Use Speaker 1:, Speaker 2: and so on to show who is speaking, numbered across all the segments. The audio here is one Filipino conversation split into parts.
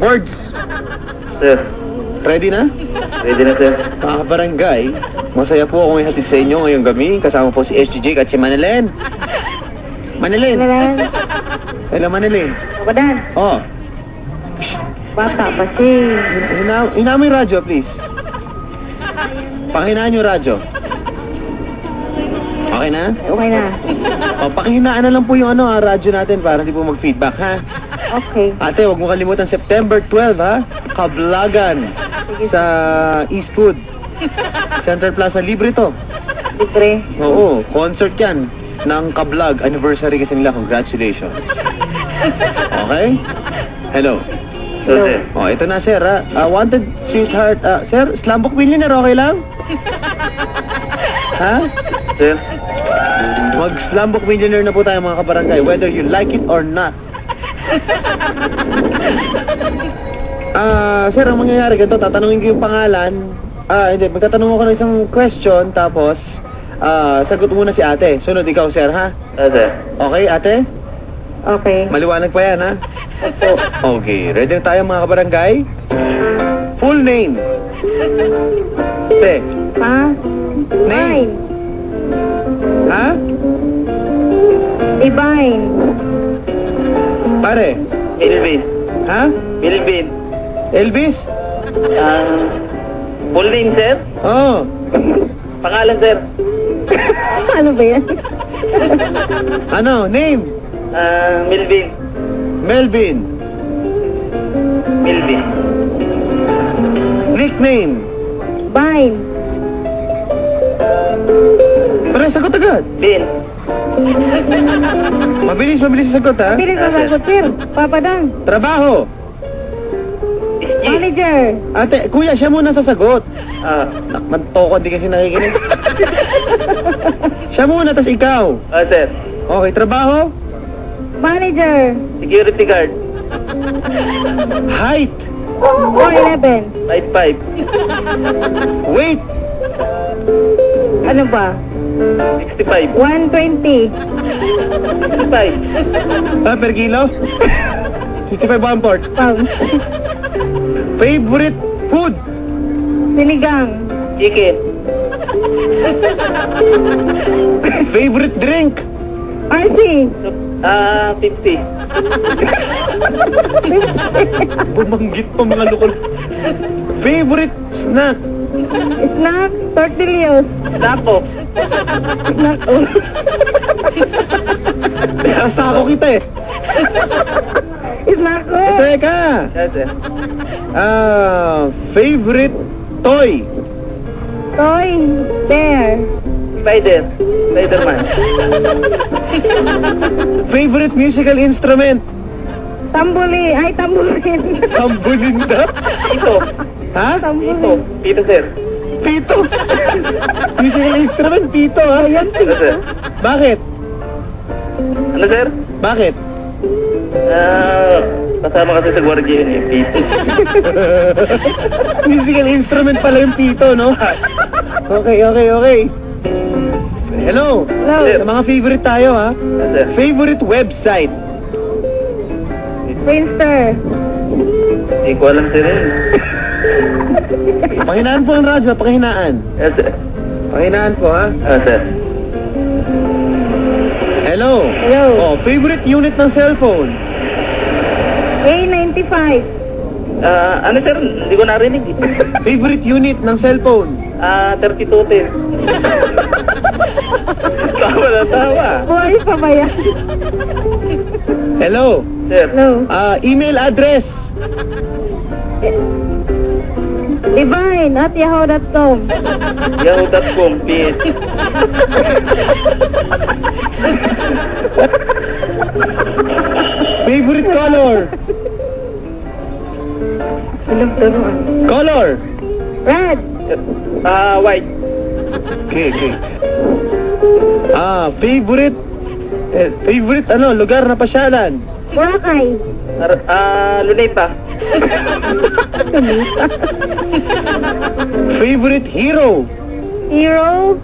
Speaker 1: Words.
Speaker 2: Sir.
Speaker 1: Ready na?
Speaker 2: Ready na, sir.
Speaker 1: Mga kabarangay, masaya po akong ihatid sa inyo ngayong gabi. Kasama po si SGJ at si Manilyn. Manilyn. Hello, Manilyn.
Speaker 3: Kabadan,
Speaker 1: Oh,
Speaker 3: bata pa si.
Speaker 1: hina mo yung radyo, please. Pakinaan yung radyo. Okay na?
Speaker 3: Okay na.
Speaker 1: O, pakihinaan na lang po yung radyo natin para hindi po mag-feedback, ha?
Speaker 3: Okay.
Speaker 1: Ate, huwag mo kalimutan, September 12, ha? Kablagan sa Eastwood. Central Plaza, libre to.
Speaker 3: Libre.
Speaker 1: Oo, concert yan ng Kablag. Anniversary kasi nila. Congratulations. Okay? Hello.
Speaker 2: So, sir.
Speaker 1: Oh, ito na, sir, ha? Wanted sweetheart. Sir, Slumbook Millionaire, okay lang? Ha?
Speaker 2: Sir.
Speaker 1: Mag-Slumbook Millionaire na po tayo, mga kabarangay, whether you like it or not. Sir, ang mangyayari ganito, tatanungin ko yung pangalan. Hindi, magtatanong ako ng isang question, tapos, sagot muna si ate. Sunod ikaw, sir, ha?
Speaker 2: Sir.
Speaker 1: Okay, ate?
Speaker 3: Okay.
Speaker 1: Maliwanag pa yan, ha? Okay, ready na tayo, mga kabarangay? Full name. Ate,
Speaker 3: Ha?
Speaker 1: name. Ha?
Speaker 3: Divine.
Speaker 1: Pare,
Speaker 2: Melvin.
Speaker 1: ha?
Speaker 2: Melvin.
Speaker 1: Elvis?
Speaker 2: Full name, sir.
Speaker 1: Oh.
Speaker 2: Pangalan, sir.
Speaker 3: Ano ba yan?
Speaker 1: Ano, name?
Speaker 2: Melvin.
Speaker 1: Melvin.
Speaker 2: Melvin.
Speaker 1: Nickname?
Speaker 3: Vine.
Speaker 1: Pare, sagot agad.
Speaker 2: Bin.
Speaker 1: Mabilis ang sagot, ha?
Speaker 3: Bilis na sagot, sir. Papadang.
Speaker 1: Trabaho.
Speaker 2: SG.
Speaker 3: Manager.
Speaker 1: Ate, kuya, siya muna sasagot.
Speaker 2: Ah.
Speaker 1: Nakmantoko, hindi kasi nakikinig. Siya muna, tas ikaw.
Speaker 2: Sir.
Speaker 1: Okay, trabaho?
Speaker 3: Manager.
Speaker 2: Security guard.
Speaker 1: Height.
Speaker 3: 4'11".
Speaker 2: 5'5".
Speaker 1: Weight.
Speaker 3: Ano ba?
Speaker 2: 65.
Speaker 3: 120.
Speaker 2: 65.
Speaker 1: Per kilo? 65 1/4.
Speaker 3: Pounds.
Speaker 1: Favorite food?
Speaker 3: Sinigang.
Speaker 2: Chicken.
Speaker 1: Favorite drink?
Speaker 3: RC.
Speaker 2: 50.
Speaker 1: Bumanggit pa mga lukol. Favorite snack?
Speaker 3: Snack. Tortillas.
Speaker 2: Tapo.
Speaker 3: Snack. Oh.
Speaker 1: Sasako kita eh.
Speaker 3: Snack ko.
Speaker 1: Teka.
Speaker 2: Yes, sir.
Speaker 1: Favorite toy?
Speaker 3: Toy. Bear.
Speaker 2: Spider. Spider-Man.
Speaker 1: Favorite musical instrument?
Speaker 3: Tambuli. Ay, tambulin.
Speaker 1: Tambulinda?
Speaker 2: Pito.
Speaker 1: Ha?
Speaker 2: Pito.
Speaker 3: Tambulin.
Speaker 2: Pito, sir.
Speaker 1: Pito. Musical instrument, pito, ha?
Speaker 3: Ayan,
Speaker 2: Ano, sir?
Speaker 1: Bakit?
Speaker 2: Ano, sir?
Speaker 1: Bakit?
Speaker 2: Kasama kasi sa gwardiya yun yung pito.
Speaker 1: Musical instrument pala yung pito, no? Okay. Hello.
Speaker 3: Hello.
Speaker 1: Sa mga favorite tayo, ha?
Speaker 2: Ano, sir?
Speaker 1: Favorite website?
Speaker 3: Friendster.
Speaker 2: Hindi ko alam, sir.
Speaker 1: Pakinaan po ang radyo, pakinaan.
Speaker 2: Yes, sir.
Speaker 1: Pakinaan po, ha?
Speaker 2: Ano, sir?
Speaker 1: Hello.
Speaker 3: Hello.
Speaker 1: Oh, favorite unit ng cellphone?
Speaker 3: A95.
Speaker 2: Ano, sir? Hindi ko narinig.
Speaker 1: Favorite unit ng cellphone?
Speaker 2: 3210. Tawa na tawa.
Speaker 3: Buhay pa ba yan?
Speaker 1: Hello.
Speaker 2: Sir.
Speaker 3: Hello.
Speaker 1: Email address?
Speaker 3: Divine@yahoo.com.
Speaker 2: Yahoo.com. PS.
Speaker 1: Favorite color?
Speaker 3: Walang turuan.
Speaker 1: Color?
Speaker 3: Red.
Speaker 2: White.
Speaker 1: Okay. Favorite lugar na pasyalan?
Speaker 3: Boracay.
Speaker 2: Luneta.
Speaker 1: Favorite hero?
Speaker 3: Hero.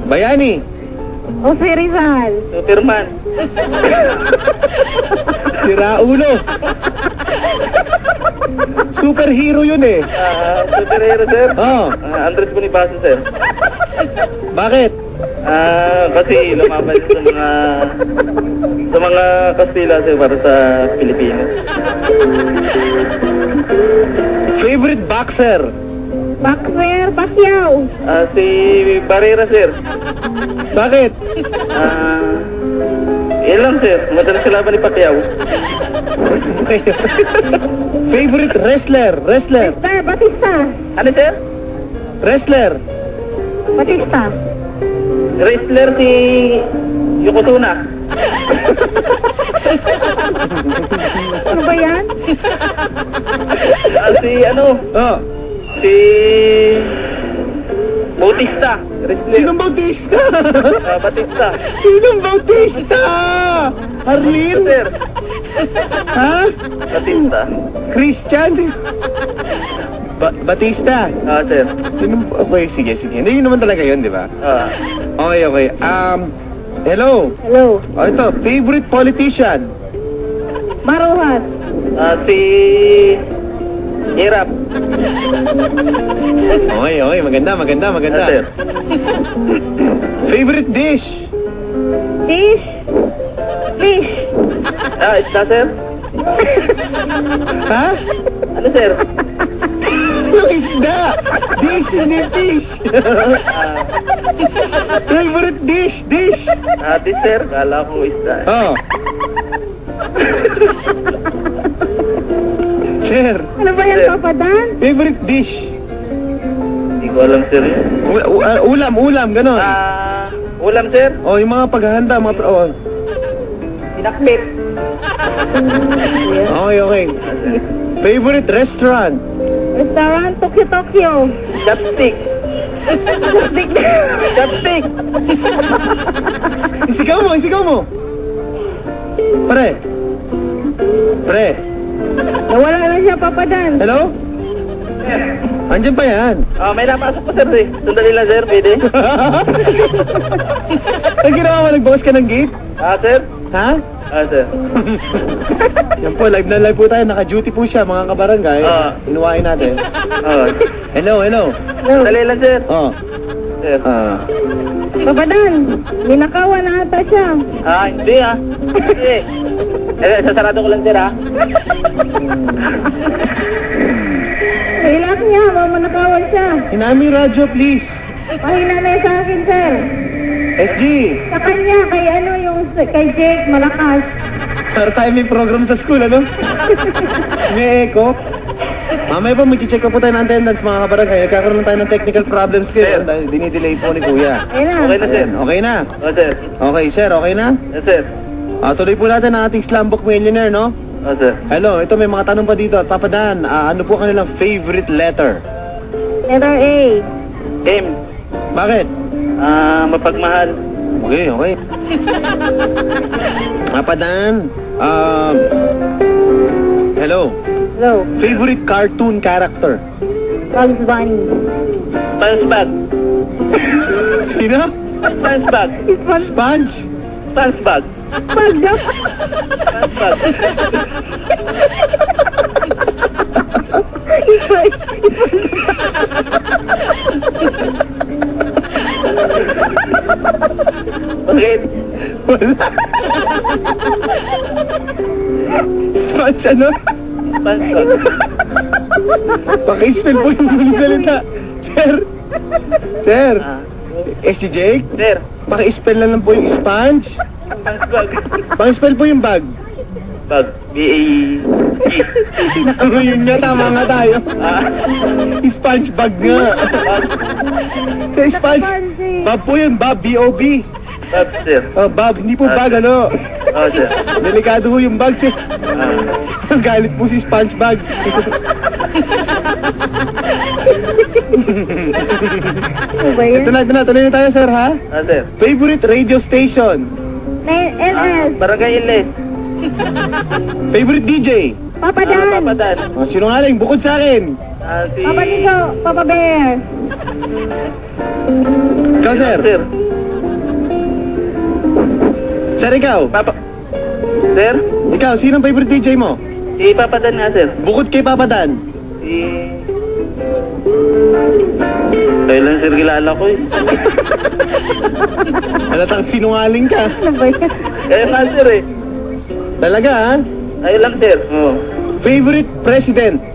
Speaker 1: Bayani?
Speaker 3: Jose Rizal.
Speaker 2: Superman.
Speaker 1: Sira ulo? Superhero yun eh.
Speaker 2: Superhero, sir.
Speaker 1: Oh,
Speaker 2: Andres Bonifacio, sir.
Speaker 1: bakit?
Speaker 2: Kasi lumaban sa mga Kastila, sir, para sa Pilipinas.
Speaker 1: Favorite boxer?
Speaker 3: Boxer, Pacquiao.
Speaker 2: Si Barrera, sir.
Speaker 1: Bakit?
Speaker 2: Yan lang, sir. Madalas sa laban ni Pacquiao.
Speaker 1: Favorite wrestler?
Speaker 3: Batista.
Speaker 2: Ano, sir?
Speaker 1: Wrestler?
Speaker 3: Batista.
Speaker 2: Wrestler si Yokozuna.
Speaker 3: Ano ba yan?
Speaker 1: Oh.
Speaker 2: Si Bautista. Wrestler.
Speaker 1: Sinong Bautista?
Speaker 2: Batista.
Speaker 1: Sinong Bautista? Arlene?
Speaker 2: Sir.
Speaker 1: Ha?
Speaker 2: Batista.
Speaker 1: Christian? Batista?
Speaker 2: Sir.
Speaker 1: Sinong... Okay, sige. Hindi, yun naman talaga yun, di ba? Okay. Hello.
Speaker 3: Hello.
Speaker 1: Oh, ito, favorite politician?
Speaker 3: Maruhat.
Speaker 2: Si Hirap.
Speaker 1: Okay, maganda.
Speaker 2: Sir.
Speaker 1: Favorite dish?
Speaker 3: Fish. Fish.
Speaker 2: Isda, sir.
Speaker 1: Ha?
Speaker 2: Ano, sir?
Speaker 1: Anong isda? Dish, hindi fish. Favorite dish?
Speaker 2: This, sir. Kala ko isda.
Speaker 1: Oh. Sir,
Speaker 3: Ano ba yan,
Speaker 2: Sir.
Speaker 3: Papa Dan?
Speaker 1: favorite dish?
Speaker 2: Hindi ko alam, sir.
Speaker 1: Ulam, ganon.
Speaker 2: Ulam, sir.
Speaker 1: Oh, yung mga paghahanda,
Speaker 2: Pinakbit.
Speaker 1: Okay. Favorite restaurant?
Speaker 3: Restaurant, Tokyo.
Speaker 2: Chopstick. Chopstick.
Speaker 1: Isigaw mo. Pre.
Speaker 3: Nawala na siya, Papa Dan.
Speaker 1: Hello? Andiyan pa yan.
Speaker 2: May napasok po, sir. Sandali lang, sir. Pwede.
Speaker 1: Ang ginawa mo, nagbukas ka ng gate?
Speaker 2: Sir.
Speaker 1: Ha?
Speaker 2: Sir.
Speaker 1: Yan po, live na live po tayo. Naka-duty po siya, mga kabarangay. Inuwain natin. Hello.
Speaker 2: Sandali lang, sir.
Speaker 1: Oh.
Speaker 2: Sir.
Speaker 3: Papa Dan, ninakawan na ata siya.
Speaker 2: Hindi, Hindi. Sasarado ko lang, sir,
Speaker 3: Ilak niya, mamanakawan siya.
Speaker 1: Hinami radyo, please.
Speaker 3: Pahina na sa akin, sir.
Speaker 1: SG,
Speaker 3: Sa kanya, kay Jake, malakas.
Speaker 1: para tayo may program sa school, ano? May echo. Mamaya po, mag-check po tayo ng attendance, mga kabarangay. Nagkakaroon tayo ng technical problems kayo. Dahil dinidelay po ni Kuya.
Speaker 3: Ayun na.
Speaker 2: Okay na, sir.
Speaker 1: Okay na?
Speaker 2: Sir.
Speaker 1: Okay, sir, okay na?
Speaker 2: Yes, sir.
Speaker 1: Tuloy po natin ang ating slam book millionaire, no?
Speaker 2: Sir.
Speaker 1: Hello, ito may mga tanong pa dito. Papa Dan, ano po kanilang favorite letter?
Speaker 3: Letter A.
Speaker 2: M.
Speaker 1: Bakit?
Speaker 2: Mapagmahal.
Speaker 1: Okay. Papa Dan, hello.
Speaker 3: Hello.
Speaker 1: Favorite cartoon character?
Speaker 3: Bugs Bunny.
Speaker 2: SpongeBob.
Speaker 1: Sino?
Speaker 2: SpongeBob.
Speaker 1: Sponge?
Speaker 2: SpongeBob.
Speaker 3: Pag daw.
Speaker 2: SpongeBob. Bakit?
Speaker 1: Wala. Sponge ano?
Speaker 2: SpongeBob.
Speaker 1: Paki-spell po yung mga salita. Sir, SG Jake,
Speaker 2: Sir.
Speaker 1: paki-spell na lang po yung sponge.
Speaker 2: SpongeBob.
Speaker 1: Paki-spell po yung bag.
Speaker 2: Bag. B-A-G.
Speaker 1: Yun nga, tama nga tayo. Sponge bag nga. Sa sponge, Bob po yun, Bob, B-O-B.
Speaker 2: Bob, sir.
Speaker 1: Bob, hindi po bag, ano.
Speaker 2: Sir.
Speaker 1: Delikado po yung bag, sir. Galit po si sponge bag.
Speaker 3: Ano ba yan?
Speaker 1: Ito na, tuloy na tayo, sir, ha?
Speaker 2: Sir.
Speaker 1: Favorite radio station?
Speaker 3: NS.
Speaker 2: Barangay Inlet.
Speaker 1: Favorite DJ?
Speaker 3: Papa Dan.
Speaker 2: Papa Dan.
Speaker 1: Sinungaling, bukod sa akin.
Speaker 2: Si...
Speaker 3: Papa Nico. Papa Bear.
Speaker 1: Ikaw, sir.
Speaker 2: Sir.
Speaker 1: Sir, ikaw.
Speaker 2: Sir?
Speaker 1: Ikaw, sinong favorite DJ mo?
Speaker 2: Si Papa Dan nga, sir.
Speaker 1: Bukod kay Papa Dan.
Speaker 2: Si Kailan sir kilala ko eh.
Speaker 1: Halatang sinungaling ka.
Speaker 3: Ano ba yan?
Speaker 2: Kaya nga sir eh.
Speaker 1: Talaga, ha?
Speaker 2: Ayun lang sir. Oo.
Speaker 1: Favorite president?